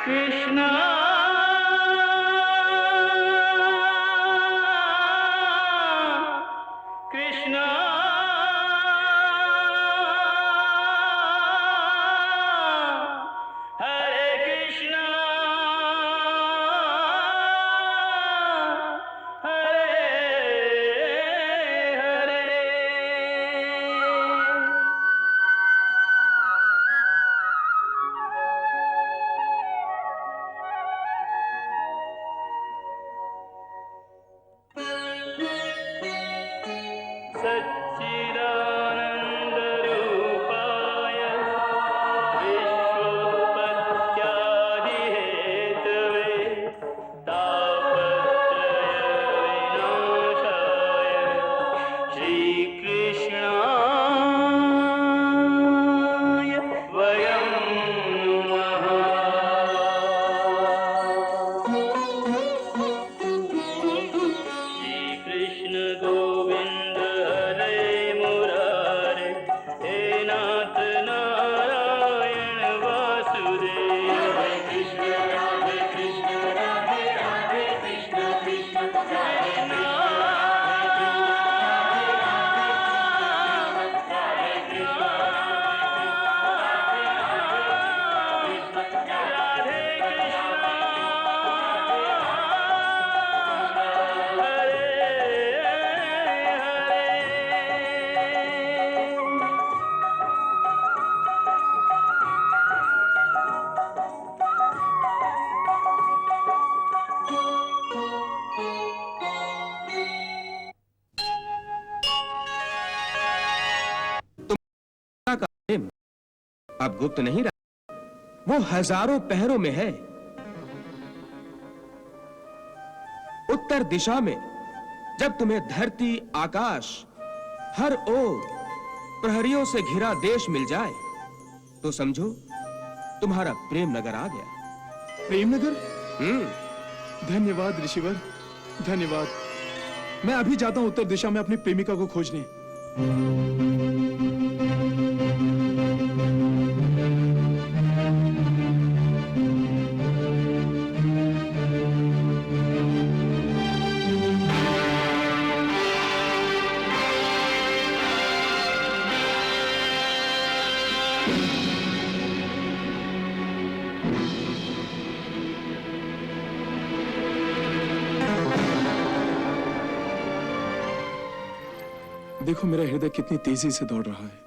कृष्णा कृष्णा हरे कृष्णा हरे हरे। सच्चिदानन्दरूपाय विश्वोत्पत्त्यादिहेतवे तापत्रयविनाशाय श्रीकृष्णाय वयं नमः। श्रीकृष्ण गोविन्द हरे मुरारे हे नाथ नारायण वासुदेव। हरे कृष्ण राधे राधे कृष्ण कृष्ण कृष्ण का प्रेम अब गुप्त नहीं रहा, वो हजारों पहरों में है। उत्तर दिशा में जब तुम्हें धरती आकाश हर ओर प्रहरियों से घिरा देश मिल जाए तो समझो तुम्हारा प्रेम नगर आ गया। प्रेम नगर? धन्यवाद ऋषिवर, धन्यवाद। मैं अभी जाता हूं उत्तर दिशा में अपनी प्रेमिका को खोजने। देखो मेरा हृदय कितनी तेजी से दौड़ रहा है।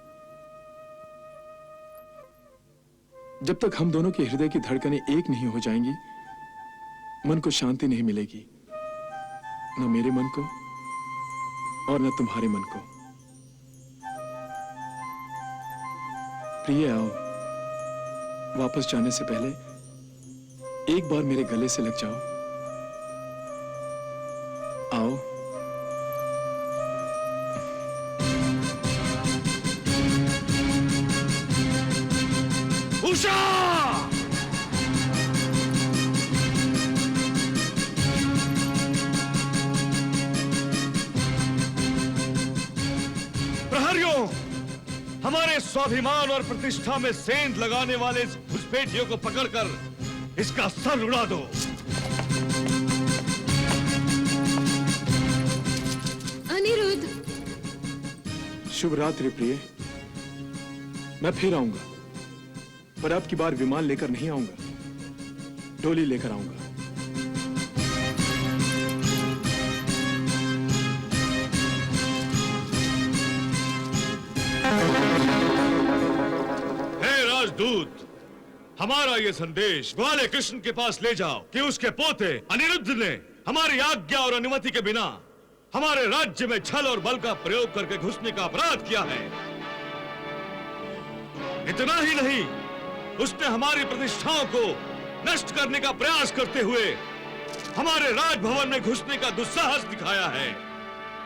जब तक हम दोनों के हृदय की धड़कनें एक नहीं हो जाएंगी, मन को शांति नहीं मिलेगी, न मेरे मन को और न तुम्हारे मन को। प्रिय, आओ, वापस जाने से पहले एक बार मेरे गले से लग जाओ। आओ। उषा! प्रहरियों, हमारे स्वाभिमान और प्रतिष्ठा में सेंध लगाने वाले इस घुसपैठियों को पकड़कर इसका सर उड़ा दो। अनिरुद्ध। शुभ रात्रि प्रिय। मैं फिर आऊंगा, पर अब की बार विमान लेकर नहीं आऊंगा, डोली लेकर आऊंगा। हे राजदूत, हमारा ये संदेश ग्वाले कृष्ण के पास ले जाओ कि उसके पोते अनिरुद्ध ने हमारी आज्ञा और अनुमति के बिना हमारे राज्य में छल और बल का प्रयोग करके घुसने का अपराध किया है। इतना ही नहीं, उसने हमारी प्रतिष्ठाओं को नष्ट करने का प्रयास करते हुए हमारे राजभवन में घुसने का दुस्साहस दिखाया है,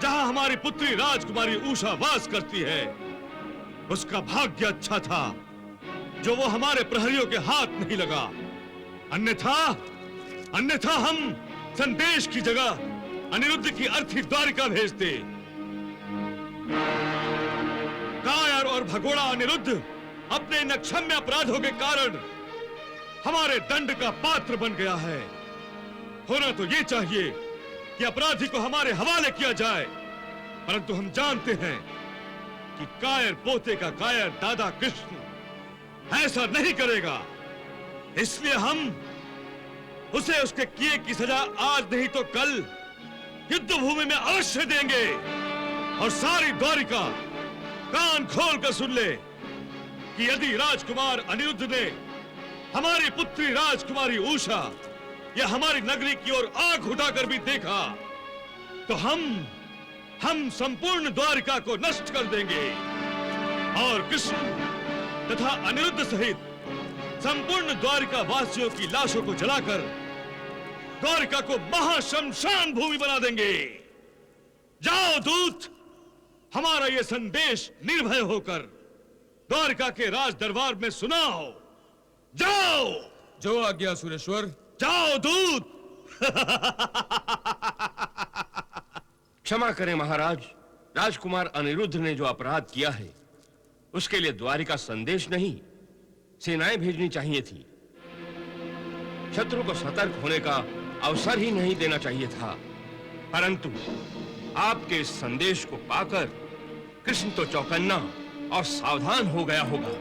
जहां हमारी पुत्री राजकुमारी उषा वास करती है। उसका भाग्य अच्छा था जो वो हमारे प्रहरियों के हाथ नहीं लगा, अन्यथा हम संदेश की जगह अनिरुद्ध की अर्थी द्वारिका भेजते। कायर और भगोड़ा अनिरुद्ध अपने नक्षम्य अपराधों के कारण हमारे दंड का पात्र बन गया है। होना तो ये चाहिए कि अपराधी को हमारे हवाले किया जाए, परंतु हम जानते हैं कि कायर पोते का कायर दादा कृष्ण ऐसा नहीं करेगा। इसलिए हम उसे उसके किए की सजा आज नहीं तो कल युद्ध भूमि में अवश्य देंगे। और सारी द्वारिका कान खोल कर सुन ले कि यदि राजकुमार अनिरुद्ध ने हमारी पुत्री राजकुमारी उषा या हमारी नगरी की ओर आंख उठाकर भी देखा तो हम संपूर्ण द्वारिका को नष्ट कर देंगे और कृष्ण तथा अनिरुद्ध सहित संपूर्ण द्वारिका वासियों की लाशों को जलाकर द्वारिका को महाशमशान भूमि बना देंगे। जाओ दूत, हमारा ये संदेश निर्भय होकर द्वारिका के राज दरबार में सुनाओ। जाओ। जो आज्ञा सुरेश्वर। जाओ दूत। क्षमा करें महाराज, राजकुमार अनिरुद्ध ने जो अपराध किया है उसके लिए द्वारिका संदेश नहीं सेनाएं भेजनी चाहिए थी। शत्रु को सतर्क होने का अवसर ही नहीं देना चाहिए था, परंतु आपके इस संदेश को पाकर कृष्ण तो चौकन्ना और सावधान हो गया होगा।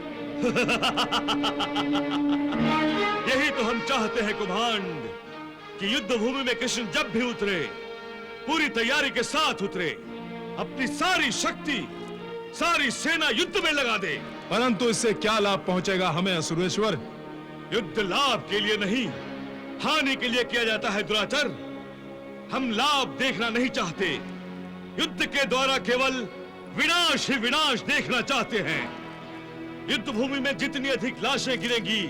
यही तो हम चाहते हैं कुभांड कि युद्ध भूमि में कृष्ण जब भी उतरे पूरी तैयारी के साथ उतरे, अपनी सारी शक्ति सारी सेना युद्ध में लगा दे। परंतु इससे क्या लाभ पहुंचेगा हमें असुरेश्वर? युद्ध लाभ के लिए नहीं हानि के लिए किया जाता है दुराचार। हम लाभ देखना नहीं चाहते, युद्ध के द्वारा केवल विनाश ही विनाश देखना चाहते हैं। युद्ध भूमि में जितनी अधिक लाशें गिरेंगी,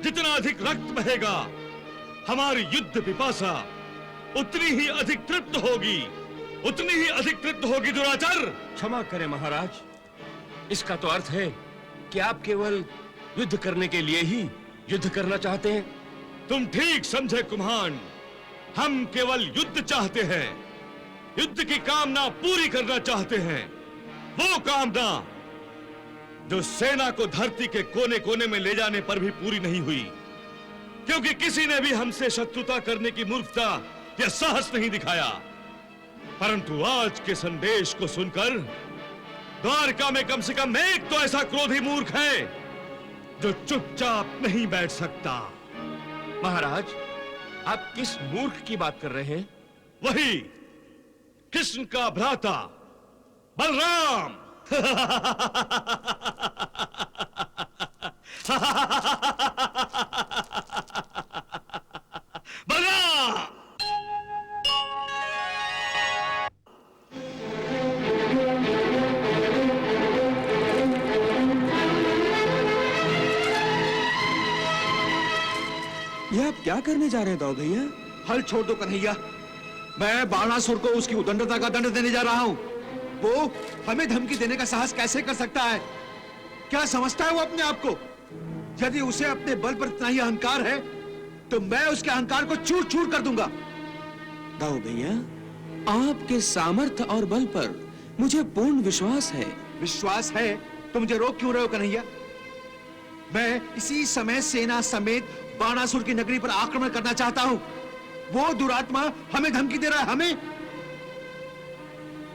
जितना अधिक रक्त बहेगा, हमारी युद्ध पिपासा उतनी ही अधिक तृप्त होगी, उतनी ही अधिक तृप्त होगी दुराचार। क्षमा करें महाराज, इसका तो अर्थ है कि आप केवल युद्ध करने के लिए ही युद्ध करना चाहते हैं। तुम ठीक समझे कुम्हान, हम केवल युद्ध चाहते हैं, युद्ध की कामना पूरी करना चाहते हैं। वो कामना जो सेना को धरती के कोने कोने में ले जाने पर भी पूरी नहीं हुई, क्योंकि किसी ने भी हमसे शत्रुता करने की मूर्खता या साहस नहीं दिखाया। परंतु आज के संदेश को सुनकर द्वारका में कम से कम एक तो ऐसा क्रोधी मूर्ख है जो चुपचाप नहीं बैठ सकता। महाराज, आप किस मूर्ख की बात कर रहे हैं? वही कृष्ण का भ्राता बलराम। बलराम। ये आप क्या करने जा रहे हैं दाऊ भैया? हल छोड़ दो कन्हैया, मैं बाणासुर को उसकी उदंडता का दंड देने जा रहा हूँ। वो हमें धमकी देने का साहस कैसे कर सकता है? क्या समझता है वो अपने आप को? यदि उसे अपने बल पर इतना ही अहंकार है तो मैं उसके अहंकार को चूर चूर कर दूंगा। दाऊ भैया, आपके सामर्थ्य और बल पर मुझे पूर्ण विश्वास है। विश्वास है तो मुझे रोक क्यों रहे हो कन्हैया? मैं इसी समय सेना समेत बाणासुर की नगरी पर आक्रमण करना चाहता हूं। वो दुरात्मा हमें धमकी दे रहा है, हमें।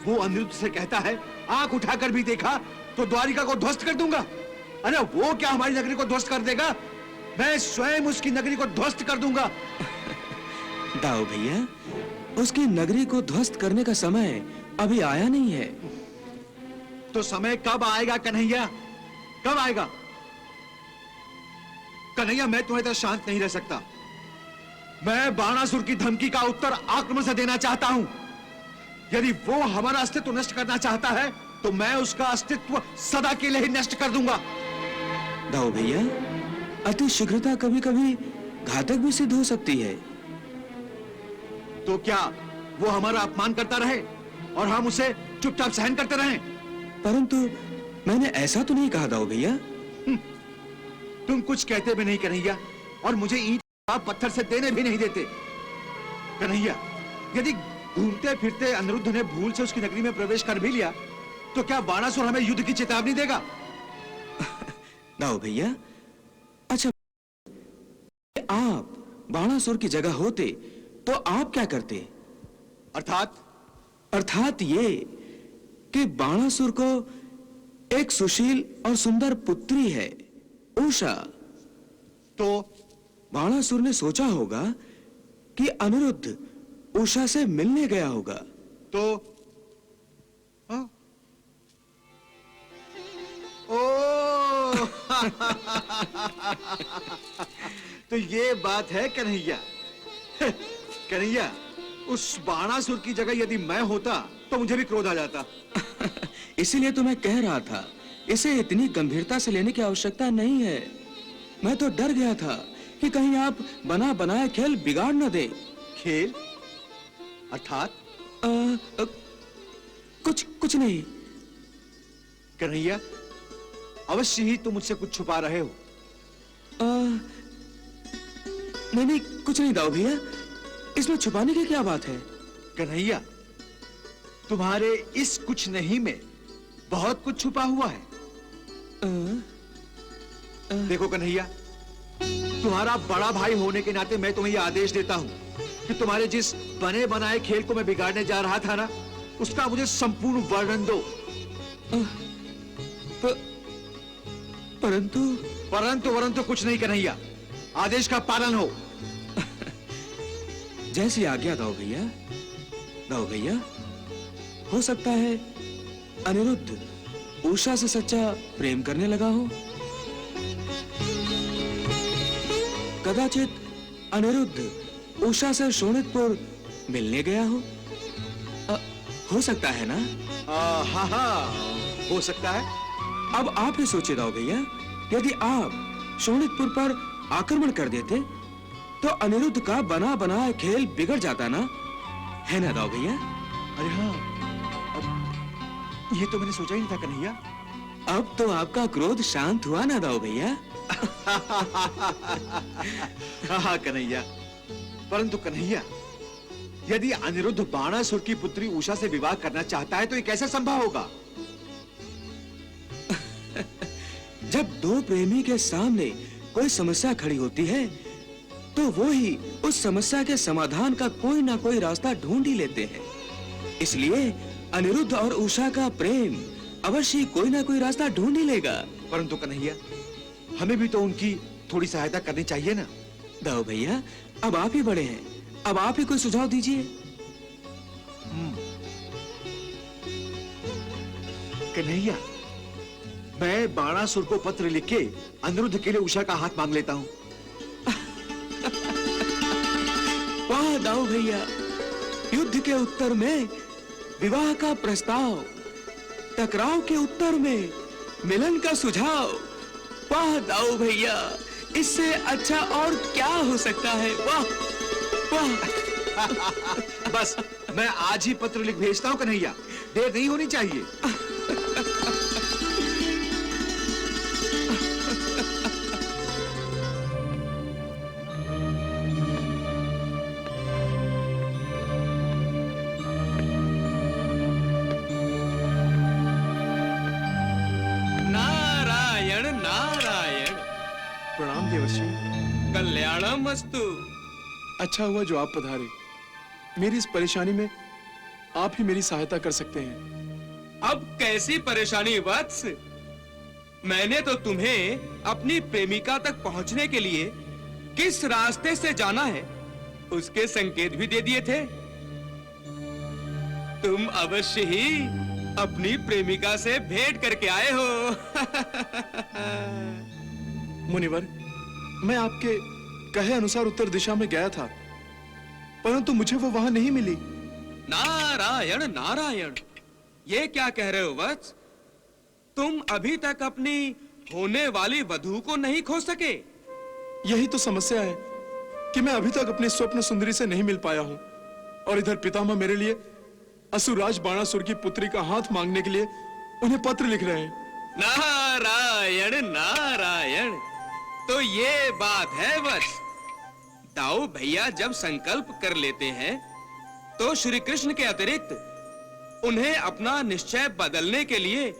वो अनिरुद्ध से कहता है आंख उठाकर भी देखा तो द्वारिका को ध्वस्त कर दूंगा। अरे वो क्या हमारी नगरी को ध्वस्त कर देगा? मैं स्वयं उसकी नगरी को ध्वस्त कर दूंगा। दाऊ भैया, उसकी नगरी को ध्वस्त करने का समय अभी आया नहीं है। तो समय कब आएगा कन्हैया? कब आएगा? कन्हैया, मैं तुम्हारी तरह शांत नहीं रह सकता। मैं बाणासुर की धमकी का उत्तर आक्रमण से देना चाहता हूं। यदि वो हमारा अस्तित्व नष्ट करना चाहता है तो मैं उसका अस्तित्व सदा के लिए ही नष्ट कर दूंगा। दाऊ भैया, अति शीघ्रता कभी कभी घातक भी सिद्ध हो सकती है। तो क्या वो हमारा अपमान करता रहे और हम उसे चुपचाप सहन करते रहें? परंतु मैंने ऐसा तो नहीं कहा दाऊ भैया। तुम कुछ कहते भी नहीं कन्हैया, और मुझे ईंट पत्थर से देने भी नहीं देते। कन्हैया, यदि घूमते फिरते अनिरुद्ध ने भूल से उसकी नगरी में प्रवेश कर भी लिया तो क्या बाणासुर हमें युद्ध की चेतावनी देगा? दाऊ भैया, अच्छा आप बाणासुर की जगह होते तो आप क्या करते? अर्थात ये कि बाणासुर को एक सुशील और सुंदर पुत्री है, उषा। तो बाणासुर ने सोचा होगा कि अनिरुद्ध उषा से मिलने गया होगा। तो हाँ? ओ तो ये बात है कन्हैया। कन्हैया, उस बाणासुर की जगह यदि मैं होता तो मुझे भी क्रोध आ जाता। इसीलिए तो मैं कह रहा था, इसे इतनी गंभीरता से लेने की आवश्यकता नहीं है। मैं तो डर गया था कि कहीं आप बना बनाए खेल बिगाड़ न दे। खेल अर्थात? कुछ नहीं। कन्हैया, अवश्य ही तुम मुझसे कुछ छुपा रहे हो। नहीं, कुछ नहीं दाऊ भैया, इसमें छुपाने की क्या बात है? कन्हैया, तुम्हारे इस कुछ नहीं में बहुत कुछ छुपा हुआ है। देखो कन्हैया, तुम्हारा बड़ा भाई होने के नाते मैं तुम्हें यह आदेश देता हूं कि तुम्हारे जिस बने बनाए खेल को मैं बिगाड़ने जा रहा था ना, उसका मुझे संपूर्ण वर्णन दो। परंतु कुछ नहीं कन्हैया, आदेश का पालन हो। जैसी आज्ञा दाऊ भैया। दाऊ भैया, हो सकता है अनिरुद्ध उषा से सच्चा प्रेम करने लगा हो। कदाचित अनिरुद्ध उषा से शोणितपुर मिलने गया हो सकता है ना? हाँ, हो सकता है। अब आप ही सोचिए दाऊ भैया, यदि आप शोणितपुर पर आक्रमण कर देते तो अनिरुद्ध का बना बनाया खेल बिगड़ जाता ना, है ना दाऊ भैया? अरे हाँ, ये तो मैंने सोचा ही नहीं था कन्हैया। अब तो आपका क्रोध शांत हुआ ना दाऊ भैया? हाँ कन्हैया, परंतु कन्हैया, यदि अनिरुद्ध बाणासुर की पुत्री उषा से विवाह करना चाहता है तो ये कैसे संभव होगा? जब दो प्रेमी के सामने कोई समस्या खड़ी होती है तो वो ही उस समस्या के समाधान का कोई ना कोई रास्ता ढूंढ ही लेते हैं। इसलिए अनिरुद्ध और उषा का प्रेम अवश्य कोई ना कोई रास्ता ढूंढ ही लेगा। परंतु कन्हैया, हमें भी तो उनकी थोड़ी सहायता करनी चाहिए ना। दाऊ भैया, अब आप ही बड़े हैं, अब आप ही कोई सुझाव दीजिए। कन्हैया, मैं बाणासुर को पत्र लिख के अनिरुद्ध के लिए उषा का हाथ मांग लेता हूं। वाह दाऊ भैया, युद्ध के उत्तर में विवाह का प्रस्ताव, टकराव के उत्तर में मिलन का सुझाव। वाह दाऊ भैया, इससे अच्छा और क्या हो सकता है? वाह वाह। बस मैं आज ही पत्र लिख भेजता हूं कन्हैया, देर नहीं होनी चाहिए। नारायण नारायण। प्रणाम देवर्षि। कल्याणमस्तु। अच्छा हुआ जो आप पधारे। मेरी इस परेशानी में आप ही मेरी सहायता कर सकते हैं। अब कैसी परेशानी वत्स? मैंने तो तुम्हें अपनी प्रेमिका तक पहुंचने के लिए किस रास्ते से जाना है उसके संकेत भी दे दिए थे। तुम अवश्य ही अपनी प्रेमिका से भेंट करके आए हो। मुनिवर, मैं आपके कहे अनुसार उत्तर दिशा में गया था, परंतु मुझे वो वहां नहीं मिली। नारायण नारायण, ये क्या कह रहे हो वत्स? तुम अभी तक अपनी होने वाली वधू को नहीं खोज सके? यही तो समस्या है कि मैं अभी तक अपनी स्वप्न सुंदरी से नहीं मिल पाया हूं, और इधर पितामह मेरे लिए असुरराज बाणासुर की पुत्री का हाथ मांगने के लिए उन्हें पत्र लिख रहे हैं। नारायण नारायण, तो ये बात है वत्स। दाऊ भैया जब संकल्प कर लेते हैं तो श्री कृष्ण के अतिरिक्त उन्हें अपना निश्चय बदलने के लिए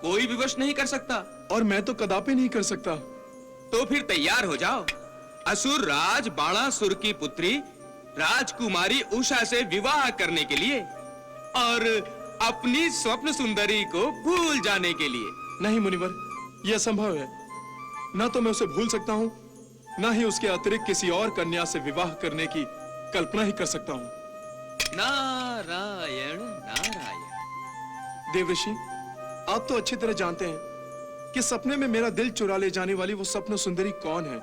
कोई विवश नहीं कर सकता। और मैं तो कदापि नहीं कर सकता। तो फिर तैयार हो जाओ, असुर राज बाणासुर की पुत्री राजकुमारी उषा से विवाह करने के लिए और अपनी स्वप्न सुंदरी को भूल जाने के लिए। नहीं मुनिवर, यह असंभव है। ना तो मैं उसे भूल सकता हूँ, ना ही उसके अतिरिक्त किसी और कन्या से विवाह करने की कल्पना ही कर सकता हूँ। नारायण नारायण। देवऋषि, आप तो अच्छी तरह जानते हैं कि सपने में मेरा दिल चुरा ले जाने वाली वो स्वप्न सुंदरी कौन है।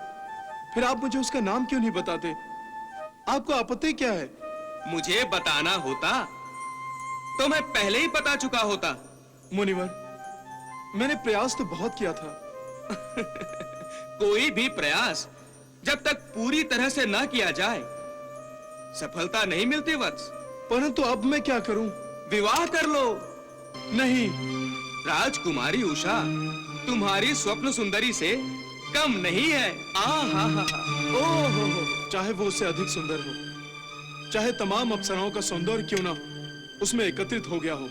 फिर आप मुझे उसका नाम क्यों नहीं बताते? आपको आपत्ति क्या है? मुझे बताना होता तो मैं पहले ही बता चुका होता। मुनिवर, मैंने प्रयास तो बहुत किया था। कोई भी प्रयास जब तक पूरी तरह से ना किया जाए सफलता नहीं मिलती वत्स। परंतु अब मैं क्या करूं? विवाह कर लो। नहीं, राजकुमारी उषा तुम्हारी स्वप्न सुंदरी से कम नहीं है। चाहे वो उससे अधिक सुंदर हो, चाहे तमाम अप्सराओं का सौंदर्य क्यों ना उसमें एकत्रित हो गया हो,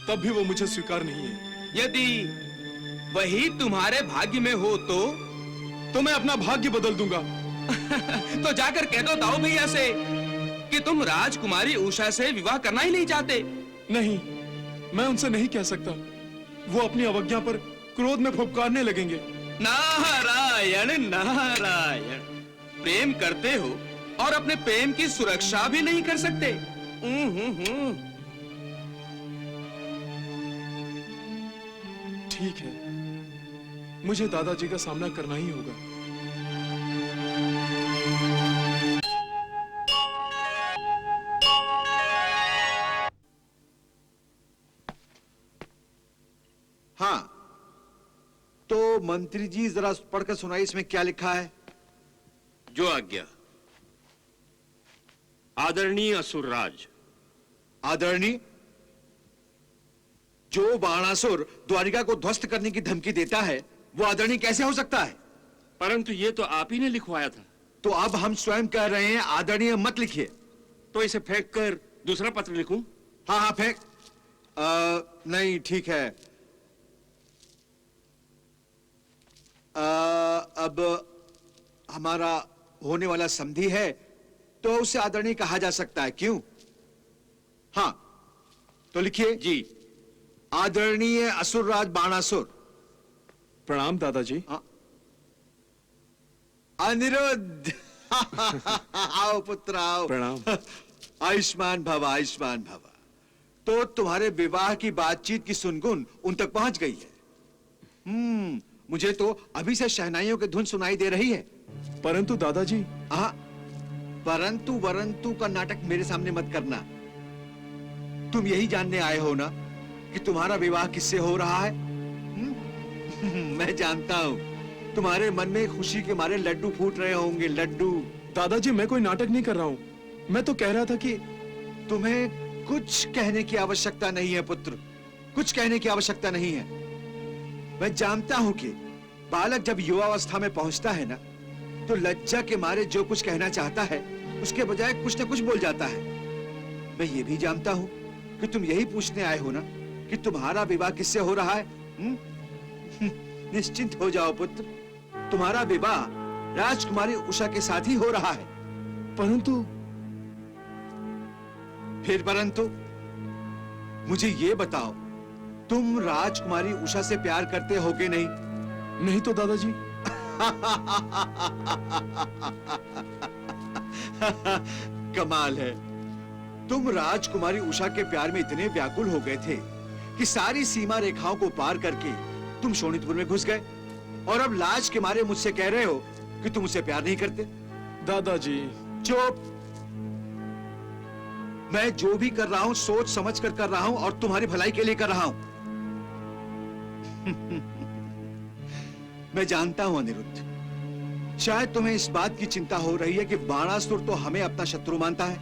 तब भी वो मुझे स्वीकार नहीं है। यदि वही तुम्हारे भाग्य में हो तो मैं अपना भाग्य बदल दूंगा। तो जाकर कह दो दाऊ भैया से कि तुम राजकुमारी उषा से विवाह करना ही नहीं चाहते। नहीं, मैं उनसे नहीं कह सकता। वो अपनी अवज्ञा पर क्रोध में फुफकारने लगेंगे। नारायण नारायण। प्रेम करते हो और अपने प्रेम की सुरक्षा भी नहीं कर सकते। ठीक है, मुझे दादाजी का सामना करना ही होगा। हाँ, तो मंत्री जी जरा पढ़कर सुनाइए, इसमें क्या लिखा है? जो आज्ञा। आदरणीय असुरराज। आदरणीय, जो बाणासुर द्वारिका को ध्वस्त करने की धमकी देता है वो आदरणीय कैसे हो सकता है? परंतु ये तो आप ही ने लिखवाया था। तो अब हम स्वयं कह रहे हैं आदरणीय मत लिखिए। तो इसे फेंक कर दूसरा पत्र लिखूं? हाँ हाँ फेंक। नहीं, ठीक है। अब हमारा होने वाला संधि है तो उसे आदरणीय कहा जा सकता है, क्यों? हाँ, तो लिखिए जी। आदरणीय असुरराज बाणासुर। प्रणाम दादाजी। अनिरुद्ध। आओ पुत्र आओ। प्रणाम। आयुष्मान भव, आयुष्मान भव। तो तुम्हारे विवाह की बातचीत की सुनगुन उन तक पहुंच गई है। मुझे तो अभी से शहनाइयों की धुन सुनाई दे रही है। परंतु दादाजी। हाँ, परंतु वरंतु का नाटक मेरे सामने मत करना। तुम यही जानने आए हो ना कि तुम्हारा विवाह किससे हो रहा है? मैं जानता हूं तुम्हारे मन में खुशी के मारे लड्डू फूट रहे होंगे, लड्डू। दादाजी, मैं कोई नाटक नहीं कर रहा हूं। मैं तो कह रहा था कि तुम्हें कुछ कहने की आवश्यकता नहीं है पुत्र, कुछ कहने की आवश्यकता नहीं है। मैं जानता हूं कि बालक जब युवावस्था में पहुंचता है ना तो लज्जा के मारे जो कुछ कहना चाहता है उसके बजाय कुछ न कुछ बोल जाता है। मैं ये भी जानता हूं कि तुम यही पूछने आए हो ना कि तुम्हारा विवाह किससे हो रहा है। निश्चिंत हो जाओ पुत्र, तुम्हारा विवाह राजकुमारी उषा के साथ ही हो रहा है। परंतु। फिर परंतु? मुझे ये बताओ, तुम राजकुमारी उषा से प्यार करते हो कि नहीं? नहीं तो दादाजी। कमाल है, तुम राजकुमारी उषा के प्यार में इतने व्याकुल हो गए थे कि सारी सीमा रेखाओं को पार करके तुम शोणितपुर में घुस गए और अब लाज के मारे मुझसे कह रहे हो कि तुम उसे प्यार नहीं करते। दादाजी। चुप। मैं जो भी कर रहा हूं सोच समझ कर रहा हूं और तुम्हारी भलाई के लिए कर रहा हूं। मैं जानता हूं अनिरुद्ध, शायद तुम्हें इस बात की चिंता हो रही है कि बाणासुर तो हमें अपना शत्रु मानता है,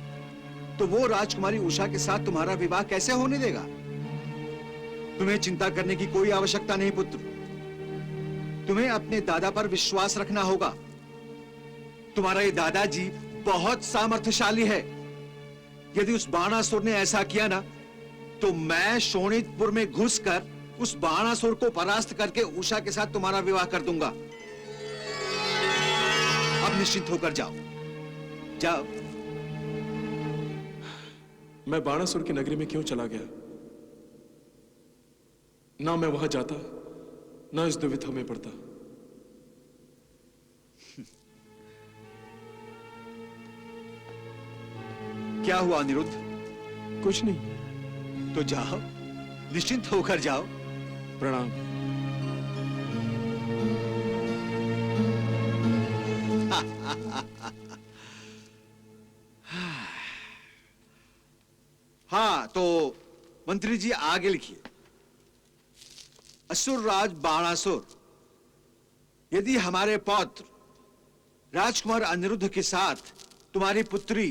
तो वो राजकुमारी उषा के साथ तुम्हारा विवाह कैसे होने देगा? तुम्हें चिंता करने की कोई आवश्यकता नहीं पुत्र। तुम्हें अपने दादा पर विश्वास रखना होगा। तुम्हारा ये दादाजी बहुत सामर्थ्यशाली है। यदि उस बाणासुर ने ऐसा किया ना तो मैं शोणितपुर में घुसकर उस बाणासुर को परास्त करके उषा के साथ तुम्हारा विवाह कर दूंगा। निश्चिंत होकर जाओ। जाओ। मैं बाणासुर की नगरी में क्यों चला गया? ना मैं वहां जाता, ना इस दुविधा में पड़ता। क्या हुआ अनिरुद्ध? कुछ नहीं। तो जाओ, निश्चिंत होकर जाओ। प्रणाम। हाँ, तो मंत्री जी आगे लिखिए। असुर राज बाणासुर यदि हमारे पौत्र राजकुमार अनिरुद्ध के साथ तुम्हारी पुत्री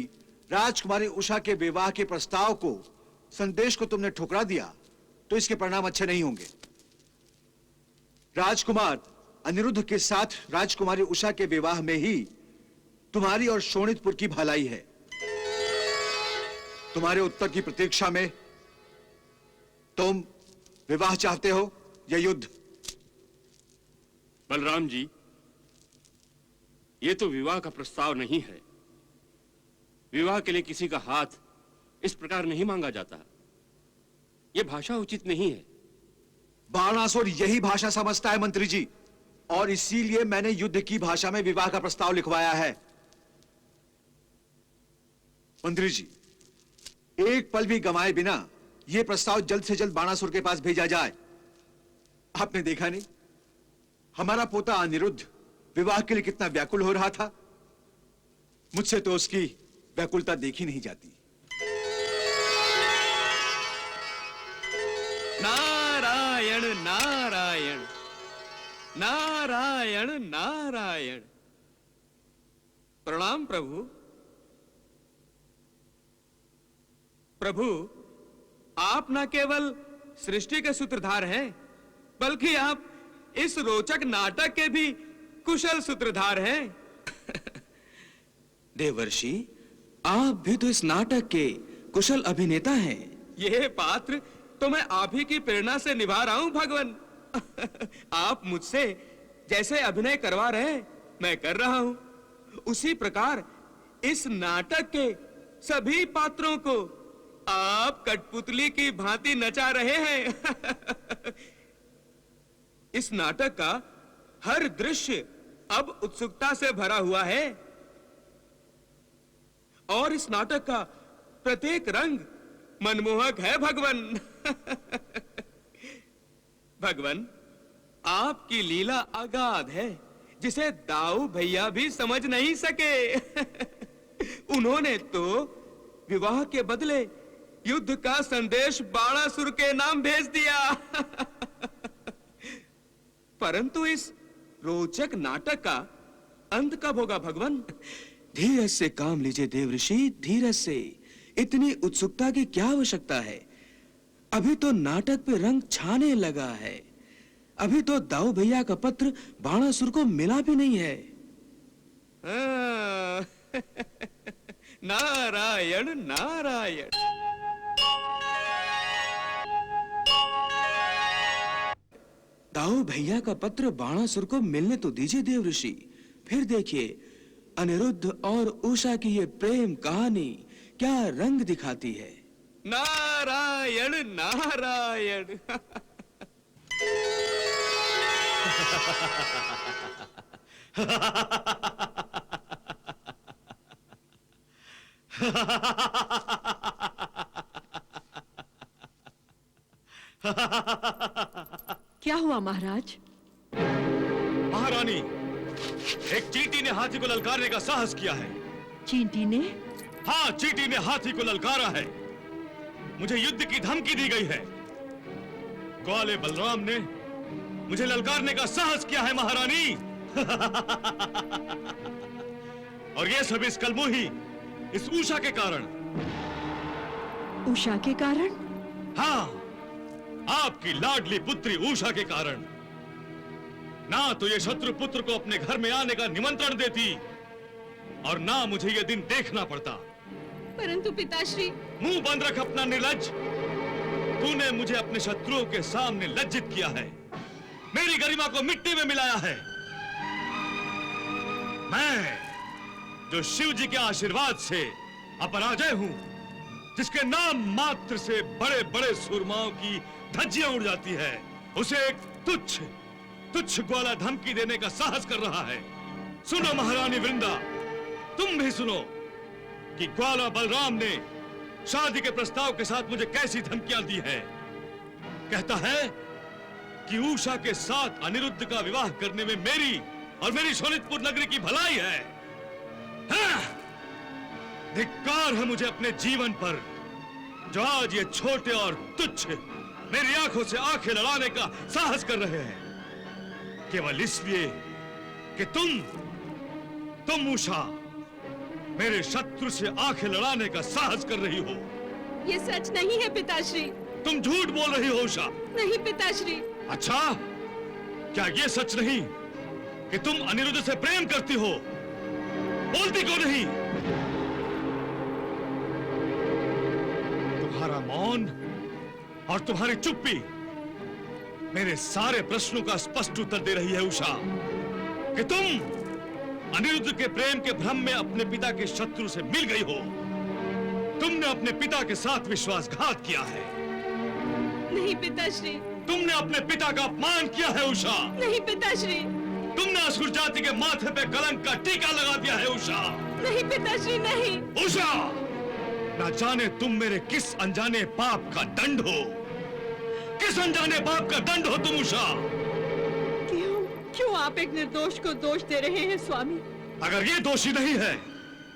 राजकुमारी उषा के विवाह के प्रस्ताव को, संदेश को तुमने ठुकरा दिया, तो इसके परिणाम अच्छे नहीं होंगे। राजकुमार अनिरुद्ध के साथ राजकुमारी उषा के विवाह में ही तुम्हारी और शोणितपुर की भलाई है। तुम्हारे उत्तर की प्रतीक्षा में तुम विवाह चाहते हो या युद्ध? बलराम जी, ये तो विवाह का प्रस्ताव नहीं है। विवाह के लिए किसी का हाथ इस प्रकार नहीं मांगा जाता। ये भाषा उचित नहीं है। बाणासुर यही भाषा समझता है मंत्री जी, और इसीलिए मैंने युद्ध की भाषा में विवाह का प्रस्ताव लिखवाया है। मंत्री जी, एक पल भी गंवाए बिना यह प्रस्ताव जल्द से जल्द बाणासुर के पास भेजा जाए। आपने देखा नहीं हमारा पोता अनिरुद्ध विवाह के लिए कितना व्याकुल हो रहा था। मुझसे तो उसकी व्याकुलता देखी नहीं जाती। नारायण नारायण नारायण नारायण। प्रणाम प्रभु। प्रभु, आप न केवल सृष्टि के सूत्रधार हैं, बल्कि आप इस रोचक नाटक के भी कुशल सूत्रधार हैं। देवर्षि, आप भी तो इस नाटक के कुशल अभिनेता हैं। यह पात्र तो मैं आप ही की प्रेरणा से निभा रहा हूं भगवान। आप मुझसे जैसे अभिनय करवा रहे हैं, मैं कर रहा हूं। उसी प्रकार इस नाटक के सभी पात्रों को आप कठपुतली की भांति नचा रहे हैं। इस नाटक का हर दृश्य अब उत्सुकता से भरा हुआ है, और इस नाटक का प्रत्येक रंग मनमोहक है भगवान। भगवान, आपकी लीला अगाध है, जिसे दाऊ भैया भी समझ नहीं सके। उन्होंने तो विवाह के बदले युद्ध का संदेश बाणासुर के नाम भेज दिया। परंतु इस रोचक नाटक का अंत कब होगा भगवान? धीरज से काम लीजिए देवऋषि, धीरज से। इतनी उत्सुकता की क्या आवश्यकता है? अभी तो नाटक पे रंग छाने लगा है। अभी तो दाऊ भैया का पत्र बाणासुर को मिला भी नहीं है। नारायण नारायण। दाऊ भैया का पत्र बाणासुर को मिलने तो दीजिए देवऋषि, फिर देखिए अनिरुद्ध और उषा की ये प्रेम कहानी क्या रंग दिखाती है। नारायण नारायण। क्या हुआ महाराज? महारानी, एक चींटी ने हाथी को ललकारने का साहस किया है। चींटी ने? हाँ, चींटी ने हाथी को ललकारा है। मुझे युद्ध की धमकी दी गई है। ग्वाले बलराम ने मुझे ललकारने का साहस किया है महारानी। और ये सब इस कलमोही, इस उषा के कारण। उषा के कारण? हाँ, आपकी लाडली पुत्री उषा के कारण। ना तो ये शत्रु पुत्र को अपने घर में आने का निमंत्रण देती, और ना मुझे ये दिन देखना पड़ता। परंतु पिताश्री। मुंह बंद रख अपना निर्लज्ज। तूने मुझे अपने शत्रुओं के सामने लज्जित किया है, मेरी गरिमा को मिट्टी में मिलाया है। जो शिव जी के आशीर्वाद से अपराजय हूं, जिसके नाम मात्र से बड़े बड़े सूरमाओं की धज्जियां उड़ जाती है, उसे एक तुच्छ ग्वाला धमकी देने का साहस कर रहा है। सुनो महारानी वृंदा, तुम भी सुनो कि ग्वाला बलराम ने शादी के प्रस्ताव के साथ मुझे कैसी धमकियां दी है। कहता है कि उषा के साथ अनिरुद्ध का विवाह करने में मेरी और मेरी शोणितपुर नगरी की भलाई है। हाँ! धिक्कार है मुझे अपने जीवन पर, जो आज ये छोटे और तुच्छ मेरी आंखों से आंखें लड़ाने का साहस कर रहे हैं, केवल इसलिए कि तुम उषा मेरे शत्रु से आंखें लड़ाने का साहस कर रही हो। ये सच नहीं है पिताश्री। तुम झूठ बोल रही हो उषा। नहीं पिताश्री। अच्छा, क्या ये सच नहीं कि तुम अनिरुद्ध से प्रेम करती हो? बोलती क्यों नहीं? तुम्हारा मौन और तुम्हारी चुप्पी मेरे सारे प्रश्नों का स्पष्ट उत्तर दे रही है उषा, कि तुम अनिरुद्ध के प्रेम के भ्रम में अपने पिता के शत्रु से मिल गई हो। तुमने अपने पिता के साथ विश्वासघात किया है। नहीं पिताश्री। तुमने अपने पिता का अपमान किया है उषा। नहीं पिताश्री। तुमने असुर जाति के माथे पे कलंक का टीका लगा दिया है उषा। नहीं पिताश्री नहीं। उषा, ना जाने तुम मेरे किस अनजाने पाप का दंड हो। किस अनजाने पाप का दंड हो तुम उषा? क्यों आप एक निर्दोष को दोष दे रहे हैं स्वामी? अगर ये दोषी नहीं है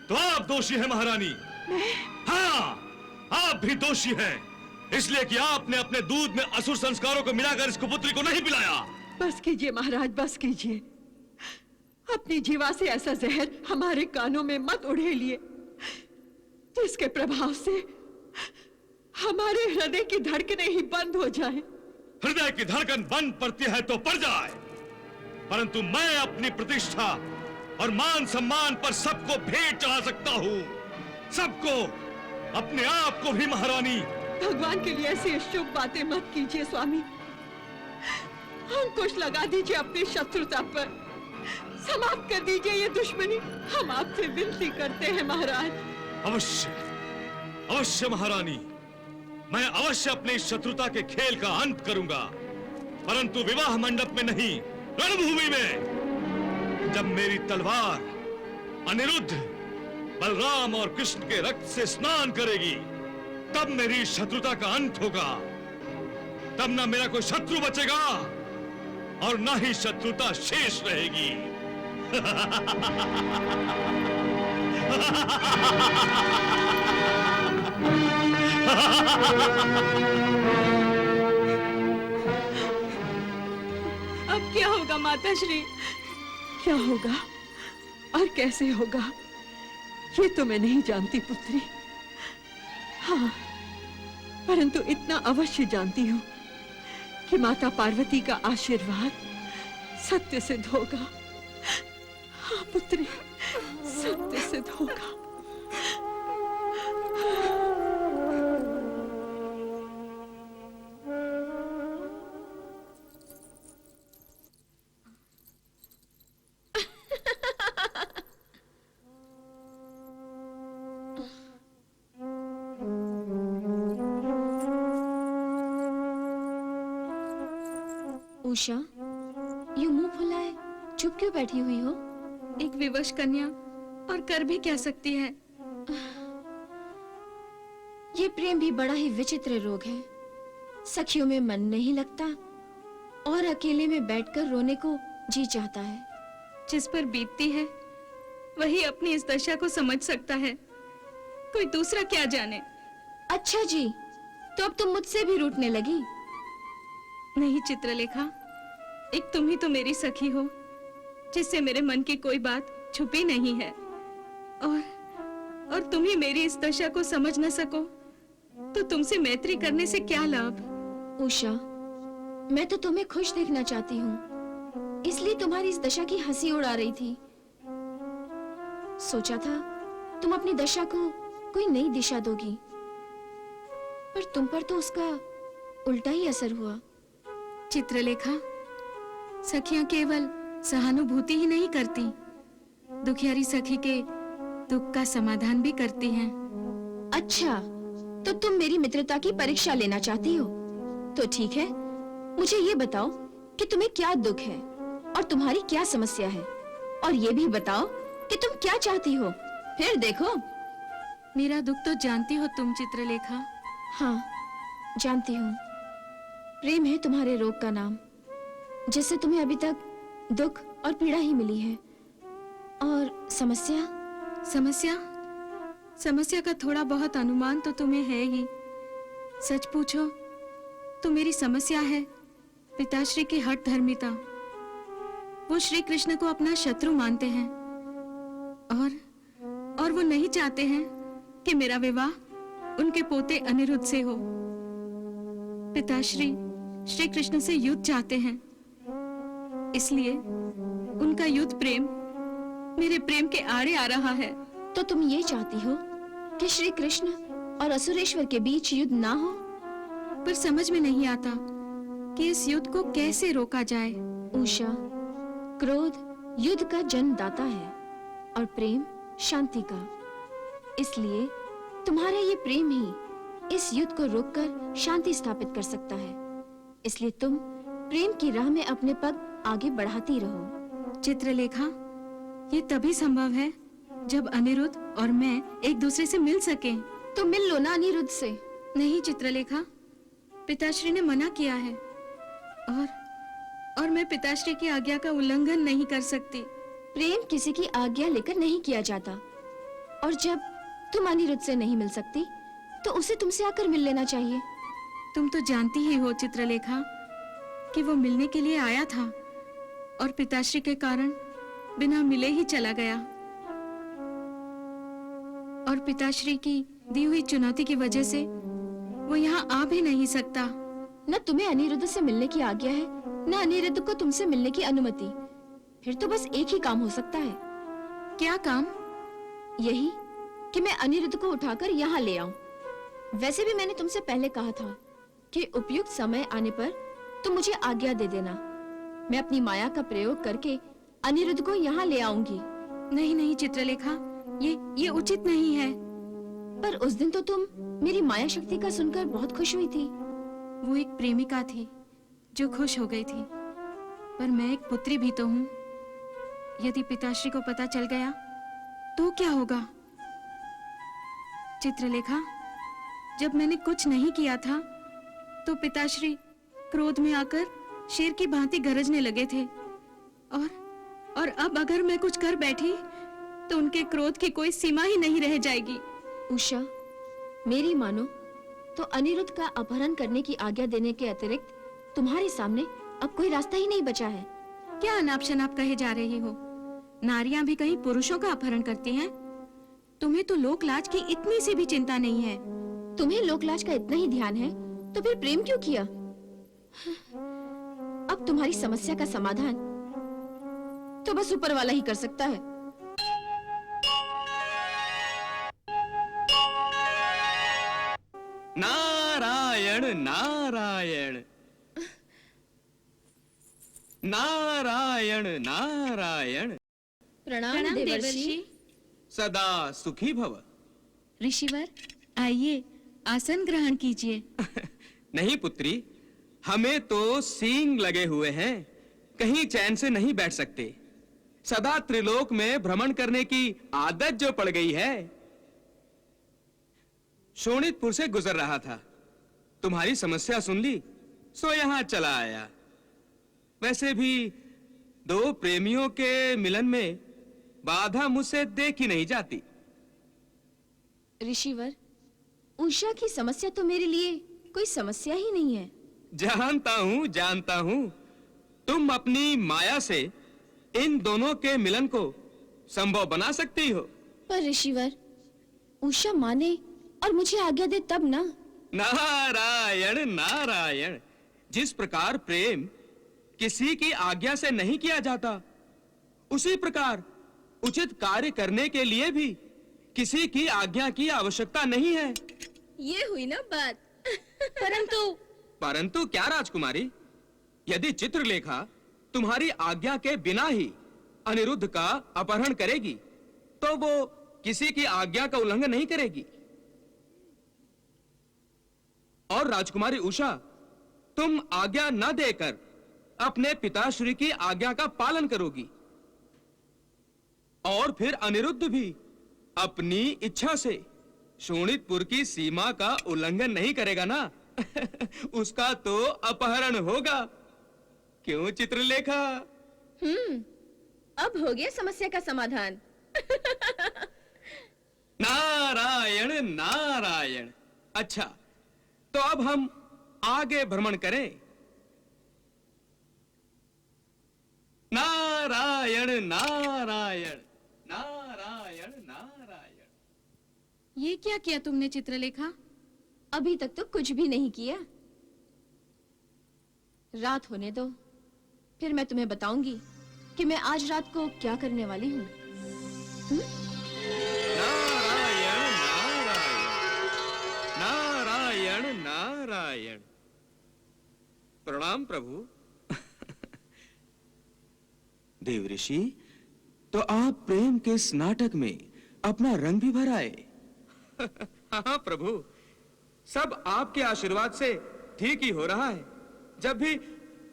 तो आप दोषी हैं महारानी। हाँ, आप भी दोषी हैं, इसलिए कि आपने अपने दूध में असुर संस्कारों को मिलाकर इस कुपुत्री को नहीं पिलाया। बस कीजिए महाराज, बस कीजिए। अपनी जीवा से ऐसा जहर हमारे कानों में मत उड़ेलिए, जिसके प्रभाव से हमारे हृदय की धड़कनें ही बंद हो जाएं। हृदय की धड़कन बंद पड़ती है तो पड़ जाए, परंतु मैं अपनी प्रतिष्ठा और मान सम्मान पर सबको भेंट चढ़ा सकता हूँ, सबको, अपने आप को भी महारानी। भगवान के लिए ऐसी शुभ बातें मत कीजिए स्वामी। अंकुश लगा दीजिए अपनी शत्रुता पर, समाप्त कर दीजिए ये दुश्मनी। हम आपसे विनती करते हैं महाराज। अवश्य, अवश्य महारानी, मैं अवश्य अपनी इस शत्रुता के खेल का अंत करूंगा, परंतु विवाह मंडप में नहीं, रणभूमि में। जब मेरी तलवार अनिरुद्ध, बलराम और कृष्ण के रक्त से स्नान करेगी, तब मेरी शत्रुता का अंत होगा। तब ना मेरा कोई शत्रु बचेगा और ना ही शत्रुता शेष रहेगी। अब क्या होगा माताश्री? क्या होगा और कैसे होगा ये तो मैं नहीं जानती पुत्री। हाँ, परंतु इतना अवश्य जानती हूँ कि माता पार्वती का आशीर्वाद सत्य सिद्ध होगा। हाँ पुत्री, सत्य सिद्ध होगा। उषा, यूं मुंह फुलाए चुप क्यों बैठी हुई हो? एक विवश कन्या और कर भी क्या सकती है? ये प्रेम भी बड़ा ही विचित्र रोग है। सखियों में मन नहीं लगता और अकेले में बैठकर रोने को जी चाहता है। जिस पर बीतती है वही अपनी इस दशा को समझ सकता है, कोई दूसरा क्या जाने। अच्छा जी, तो अब तुम मुझसे भी रूठने लगी? नहीं चित्रलेखा, एक तुम ही तो मेरी सखी हो, जिससे मेरे मन की कोई बात छुपी नहीं है। और तुम ही मेरी इस दशा को समझ न सको तो तुमसे मैत्री करने से क्या लाभ? उषा, मैं तो तुम्हें खुश देखना चाहती हूँ, इसलिए तुम्हारी इस दशा की हंसी उड़ा रही थी। सोचा था तुम अपनी दशा को कोई नई दिशा दोगी, पर तुम पर तो उसका उल्टा ही असर हुआ। चित्रलेखा, सखियां केवल सहानुभूति ही नहीं करती, दुखियारी सखी के दुख का समाधान भी करती हैं। अच्छा, तो तुम मेरी मित्रता की परीक्षा लेना चाहती हो? तो ठीक है, मुझे ये बताओ कि तुम्हें क्या दुख है और तुम्हारी क्या समस्या है, और ये भी बताओ कि तुम क्या चाहती हो। फिर देखो। मेरा दुख तो जानती हो तुम चित्रलेखा। हाँ, जानती हूँ। प्रेम है तुम्हारे रोग का नाम, जिससे तुम्हें अभी तक दुख और पीड़ा ही मिली है। और समस्या? समस्या का थोड़ा बहुत अनुमान तो तुम्हें है ही। सच पूछो तो मेरी समस्या है पिताश्री की हठ धर्मिता। वो श्री कृष्ण को अपना शत्रु मानते हैं और वो नहीं चाहते हैं कि मेरा विवाह उनके पोते अनिरुद्ध से हो। पिताश्री श्री कृष्ण से युद्ध चाहते हैं, इसलिए उनका युद्ध प्रेम मेरे प्रेम के आड़े आ रहा है। तो तुम ये चाहती हो कि श्री कृष्ण और असुरेश्वर के बीच युद्ध ना हो? पर समझ में नहीं आता कि इस युद्ध को कैसे रोका जाए। उषा, क्रोध युद्ध का जन्मदाता है और प्रेम शांति का। इसलिए तुम्हारा ये प्रेम ही इस युद्ध को रोककर शांति स्थापित कर सकता है। इसलिए तुम प्रेम की राह में अपने पग आगे बढ़ाती रहो। चित्रलेखा, ये तभी संभव है जब अनिरुद्ध और मैं एक दूसरे से मिल सकें। तो मिल लो ना अनिरुद्ध से। नहीं चित्रलेखा, पिताश्री ने मना किया है और मैं पिताश्री की आज्ञा का उल्लंघन नहीं कर सकती। प्रेम किसी की आज्ञा लेकर नहीं किया जाता, और जब तुम अनिरुद्ध से नहीं मिल सकती तो उसे तुमसे आकर मिल लेना चाहिए। तुम तो जानती ही हो चित्रलेखा कि वो मिलने के लिए आया था और पिताश्री के कारण बिना मिले ही चला गया, और पिताश्री की दी हुई चुनौती की वजह से वो यहाँ आ भी नहीं सकता। न तुम्हें अनिरुद्ध से मिलने की आज्ञा है, न अनिरुद्ध को तुमसे मिलने की अनुमति। फिर तो बस एक ही काम हो सकता है। क्या काम? यही कि मैं अनिरुद्ध को उठाकर यहाँ ले आऊं। वैसे भी मैंने तुमसे पहले कहा था कि उपयुक्त समय आने पर तुम मुझे आज्ञा दे देना। मैं अपनी माया का प्रयोग करके अनिरुद्ध को यहाँ ले आऊंगी। नहीं चित्रलेखा, ये उचित नहीं है। पर उस दिन तो तुम मेरी माया शक्ति का सुनकर बहुत खुश हुई थी। वो एक प्रेमिका थी जो खुश हो गई थी, पर मैं एक पुत्री भी तो हूँ। यदि पिताश्री को पता चल गया तो क्या होगा? चित्रलेखा, जब मैंने कुछ नहीं किया था तो पिताश्री क्रोध में आकर शेर की भांति गरजने लगे थे, और अब अगर मैं कुछ कर बैठी तो उनके क्रोध की कोई सीमा ही नहीं रह जाएगी। उषा, मेरी मानो तो अनिरुद्ध का अपहरण करने की आज्ञा देने के अतिरिक्त तुम्हारे सामने अब कोई रास्ता ही नहीं बचा है। क्या अनाप शनाप कहे जा रही हो? नारियां भी कहीं पुरुषों का अपहरण करती हैं? तुम्हें तो लोकलाज की इतनी सी भी चिंता नहीं है। तुम्हें लोकलाज का इतना ही ध्यान है तो फिर प्रेम क्यों किया? अब तुम्हारी समस्या का समाधान तो बस ऊपर वाला ही कर सकता है। नारायण नारायण नारायण नारायण। प्रणाम देवर्षि। सदा सुखी भव। ऋषिवर, आइए आसन ग्रहण कीजिए। नहीं पुत्री, हमें तो सींग लगे हुए हैं, कहीं चैन से नहीं बैठ सकते। सदा त्रिलोक में भ्रमण करने की आदत जो पड़ गई है। शोणितपुर से गुजर रहा था, तुम्हारी समस्या सुन ली, सो यहां चला आया। वैसे भी दो प्रेमियों के मिलन में बाधा मुझसे देखी नहीं जाती। ऋषिवर, उषा की समस्या तो मेरे लिए कोई समस्या ही नहीं है। जानता हूं तुम अपनी माया से इन दोनों के मिलन को संभव बना सकती हो। पर ऋषिवर, उषा माने और मुझे आज्ञा दे तब ना। नारायण नारायण। जिस प्रकार प्रेम किसी की आज्ञा से नहीं किया जाता, उसी प्रकार उचित कार्य करने के लिए भी किसी की आज्ञा की आवश्यकता नहीं है। ये हुई ना बात। परंतु क्या राजकुमारी, यदि चित्रलेखा तुम्हारी आज्ञा के बिना ही अनिरुद्ध का अपहरण करेगी तो वो किसी की आज्ञा का उल्लंघन नहीं करेगी। और राजकुमारी उषा, तुम आज्ञा न देकर अपने पिताश्री की आज्ञा का पालन करोगी। और फिर अनिरुद्ध भी अपनी इच्छा से शोणितपुर की सीमा का उल्लंघन नहीं करेगा ना। उसका तो अपहरण होगा। क्यों चित्रलेखा? अब हो गया समस्या का समाधान। नारायण नारायण। अच्छा, तो अब हम आगे भ्रमण करें। नारायण नारायण नारायण नारायण। ये क्या किया तुमने चित्रलेखा? अभी तक तो कुछ भी नहीं किया। रात होने दो, फिर मैं तुम्हें बताऊंगी कि मैं आज रात को क्या करने वाली हूँ। नारायण नारायण नारायण नारायण। प्रणाम प्रभु। देवऋषि, तो आप प्रेम के इस नाटक में अपना रंग भी भराए। हाँ प्रभु, सब आपके आशीर्वाद से ठीक ही हो रहा है। जब भी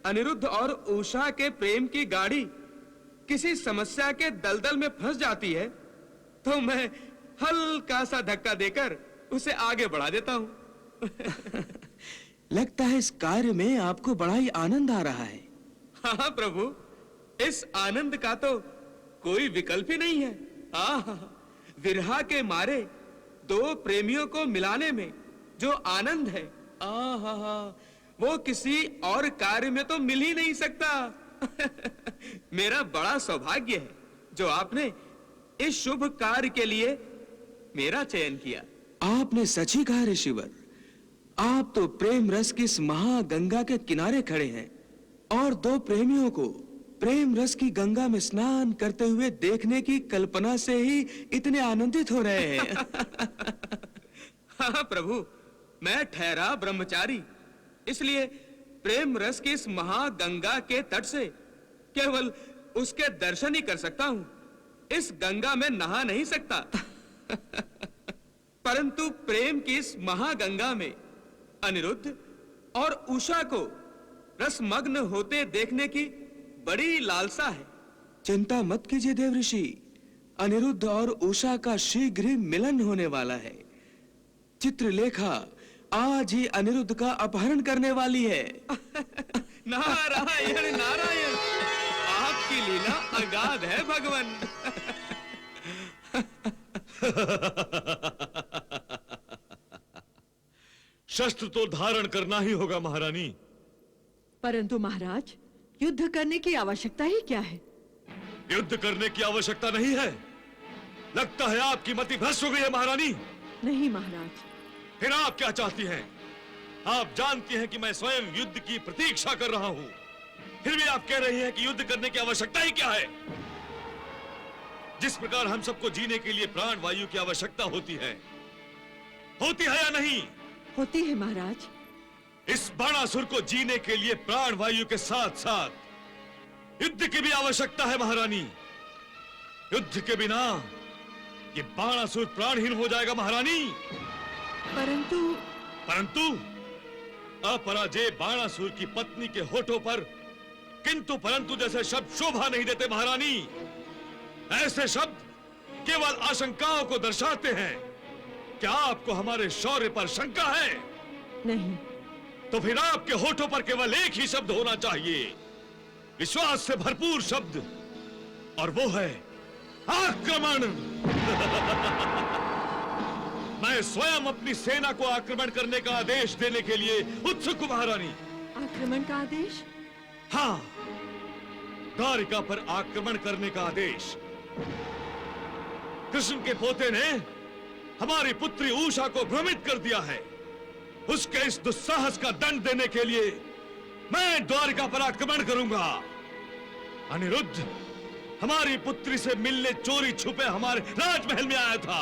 अनिरुद्ध और उषा के प्रेम की गाड़ी किसी समस्या के दलदल में फंस जाती है, तो मैं हल्का सा धक्का देकर उसे आगे बढ़ा देता हूं। लगता है इस कार्य में आपको बड़ा ही आनंद आ रहा है। हाँ प्रभु, इस आनंद का तो कोई विकल्प ही नहीं है। विरहा के मारे दो प्रेमियों को मिलाने में जो आनंद है, वो किसी और कार्य में तो मिल ही नहीं सकता। मेरा बड़ा सौभाग्य है जो आपने इस शुभ कार्य के लिए मेरा चयन किया। आपने सच ही कहा ऋषिवर। आप तो प्रेम रस की इस महागंगा के किनारे खड़े हैं और दो प्रेमियों को प्रेम रस की गंगा में स्नान करते हुए देखने की कल्पना से ही इतने आनंदित हो रहे हैं। हाँ प्रभु, मैं ठहरा ब्रह्मचारी, इसलिए प्रेम रस की इस महागंगा के तट से केवल उसके दर्शन ही कर सकता हूं। इस गंगा में नहा नहीं सकता। परंतु प्रेम की इस महागंगा में अनिरुद्ध और उषा को रसमग्न होते देखने की बड़ी लालसा है। चिंता मत कीजिए देवऋषि, अनिरुद्ध और उषा का शीघ्र ही मिलन होने वाला है। चित्रलेखा आज ही अनिरुद्ध का अपहरण करने वाली है। नारायण नारायण, आपकी लीला अगाध है भगवान। शस्त्र तो धारण करना ही होगा महारानी। परंतु महाराज, युद्ध करने की आवश्यकता ही क्या है? युद्ध करने की आवश्यकता नहीं है। लगता है आपकी मति भ्रष्ट हो गई है महारानी। नहीं महाराज। फिर आप क्या चाहती हैं? आप जानती हैं कि मैं स्वयं युद्ध की प्रतीक्षा कर रहा हूं, फिर भी आप कह रही हैं कि युद्ध करने की आवश्यकता ही क्या है? जिस प्रकार हम सबको जीने के लिए प्राण वायु की आवश्यकता होती है या नहीं? होती है महाराज। इस बाणासुर को जीने के लिए प्राण वायु के साथ साथ युद्ध की भी आवश्यकता है महारानी। युद्ध के बिना ये बाणासुर प्राणहीन हो जाएगा महारानी। परंतु अपराजय बाणासुर की पत्नी के होठों पर किंतु परंतु जैसे शब्द शोभा नहीं देते महारानी। ऐसे शब्द केवल आशंकाओं को दर्शाते हैं। क्या आपको हमारे शौर्य पर शंका है? नहीं। तो फिर आपके होठों पर केवल एक ही शब्द होना चाहिए, विश्वास से भरपूर शब्द, और वो है आक्रमण। मैं स्वयं अपनी सेना को आक्रमण करने का आदेश देने के लिए उत्सुक हूं महारानी। आक्रमण का आदेश? हाँ, द्वारिका पर आक्रमण करने का आदेश। कृष्ण के पोते ने हमारी पुत्री उषा को भ्रमित कर दिया है। उसके इस दुस्साहस का दंड देने के लिए मैं द्वारिका पर आक्रमण करूंगा। अनिरुद्ध हमारी पुत्री से मिलने चोरी छुपे हमारे राजमहल में आया था।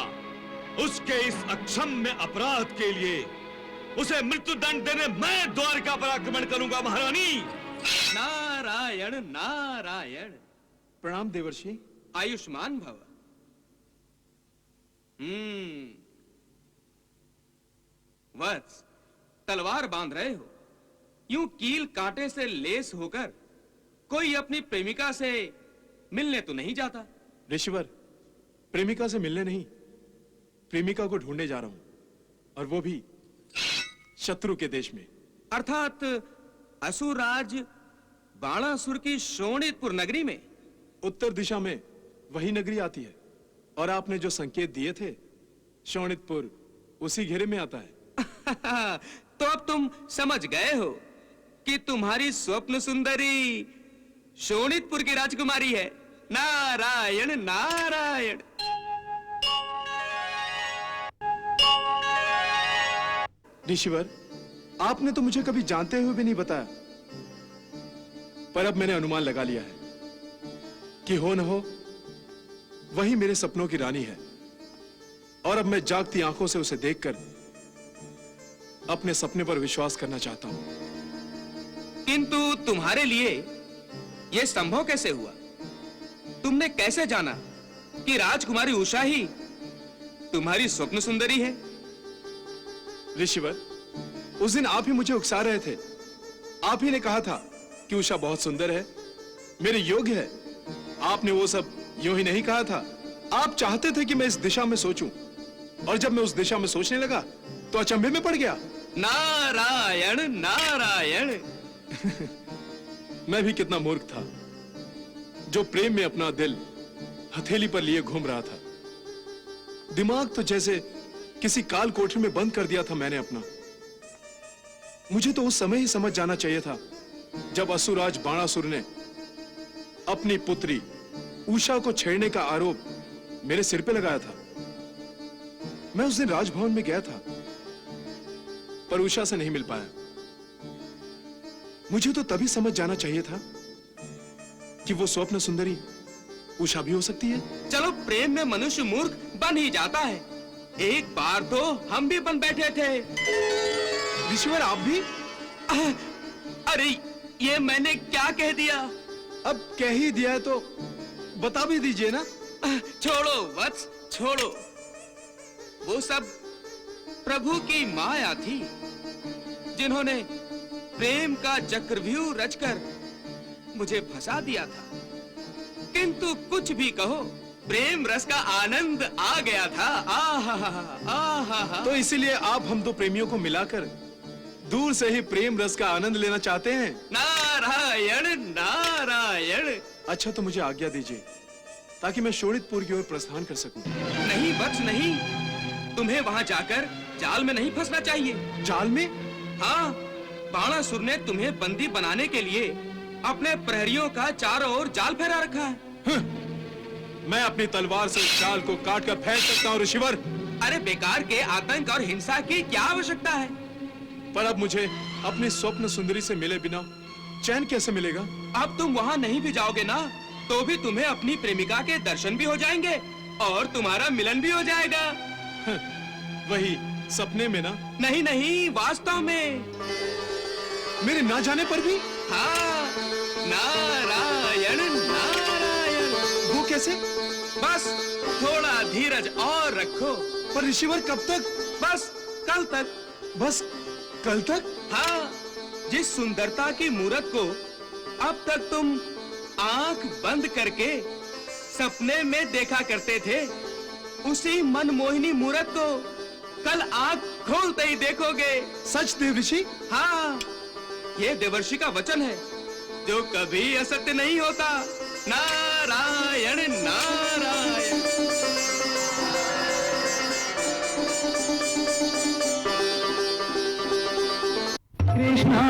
उसके इस अक्षम्य अपराध के लिए उसे मृत्यु दंड देने मैं द्वारिका पर आक्रमण करूंगा महारानी। नारायण नारायण। प्रणाम देवर्षि। आयुष्मान भव। वत्स, तलवार बांध रहे हो? यूं कील कांटे से लेस होकर कोई अपनी प्रेमिका से मिलने तो नहीं जाता। ऋषिवर, प्रेमिका से मिलने नहीं, प्रेमिका को ढूंढने जा रहा हूं, और वो भी शत्रु के देश में। अर्थात असुरराज बाणासुर की शोणितपुर नगरी में। उत्तर दिशा में वही नगरी आती है, और आपने जो संकेत दिए थे, शोणितपुर उसी घेरे में आता है। तो अब तुम समझ गए हो कि तुम्हारी स्वप्न सुंदरी शोणितपुर की राजकुमारी है। नारायण नारायण। ऋषिवर, आपने तो मुझे कभी जानते हुए भी नहीं बताया, पर अब मैंने अनुमान लगा लिया है कि हो न हो वही मेरे सपनों की रानी है, और अब मैं जागती आंखों से उसे देखकर अपने सपने पर विश्वास करना चाहता हूं। किंतु तुम्हारे लिए यह संभव कैसे हुआ? तुमने कैसे जाना कि राजकुमारी उषा ही तुम्हारी स्वप्न सुंदरी है? ऋषिवर, उस दिन आप ही मुझे उकसा रहे थे। आप ही ने कहा था कि उषा बहुत सुंदर है, मेरे योग्य है। आपने वो सब यूं ही नहीं कहा था। आप चाहते थे कि मैं इस दिशा में सोचूं, और जब मैं उस दिशा में सोचने लगा तो अचंभे में पड़ गया। नारायण नारायण। मैं भी कितना मूर्ख था, जो प्रेम में अपना दिल हथेली पर लिए घूम रहा था। दिमाग तो जैसे किसी काल कोठरी में बंद कर दिया था मैंने अपना। मुझे तो उस समय ही समझ जाना चाहिए था जब असुरराज बाणासुर ने अपनी पुत्री उषा को छेड़ने का आरोप मेरे सिर पे लगाया था। मैं उस दिन राजभवन में गया था, पर उषा से नहीं मिल पाया। मुझे तो तभी समझ जाना चाहिए था कि वो स्वप्न सुंदरी उषा भी हो सकती है। चलो, प्रेम में मनुष्य मूर्ख बन ही जाता है। एक बार तो हम भी बन बैठे थे। ऋषिवर, आप भी? अरे, ये मैंने क्या कह दिया? अब कह ही दिया है तो बता भी दीजिए ना। छोड़ो वत्स, छोड़ो। वो सब प्रभु की माया थी, जिन्होंने प्रेम का चक्रव्यूह रचकर मुझे फंसा दिया था। किंतु कुछ भी कहो, प्रेम रस का आनंद आ गया था। आहा। तो इसीलिए आप हम दो प्रेमियों को मिलाकर दूर से ही प्रेम रस का आनंद लेना चाहते हैं। नारायण नारायण। अच्छा, तो मुझे आज्ञा दीजिए ताकि मैं शोणितपुर की ओर प्रस्थान कर सकूं। नहीं वत्स, नहीं। तुम्हें वहां जाकर जाल में नहीं फंसना चाहिए। जाल में? हाँ, बाणासुर ने तुम्हें बंदी बनाने के लिए अपने प्रहरियों का चारों ओर जाल फैला रखा है। मैं अपनी तलवार से उस जाल को काट कर फेंक सकता हूँ ऋषिवर। अरे, बेकार के आतंक और हिंसा की क्या आवश्यकता है? पर अब मुझे अपनी स्वप्न सुंदरी से मिले बिना चैन कैसे मिलेगा? अब तुम वहाँ नहीं भी जाओगे ना, तो भी तुम्हें अपनी प्रेमिका के दर्शन भी हो जाएंगे और तुम्हारा मिलन भी हो जाएगा। वही सपने में ना? नहीं नहीं, वास्तव में। मेरे ना जाने पर भी? हाँ, नारायण नारायण। वो कैसे? बस थोड़ा धीरज और रखो। पर ऋषिवर, कब तक? बस कल तक। बस कल तक? हाँ, जिस सुंदरता की मूरत को अब तक तुम आंख बंद करके सपने में देखा करते थे, उसी मनमोहिनी मूरत को कल आंख खोलते ही देखोगे। सच देवऋषि? हाँ, ये देवर्षि का वचन है जो कभी असत्य नहीं होता। नारायण नारायण। कृष्णा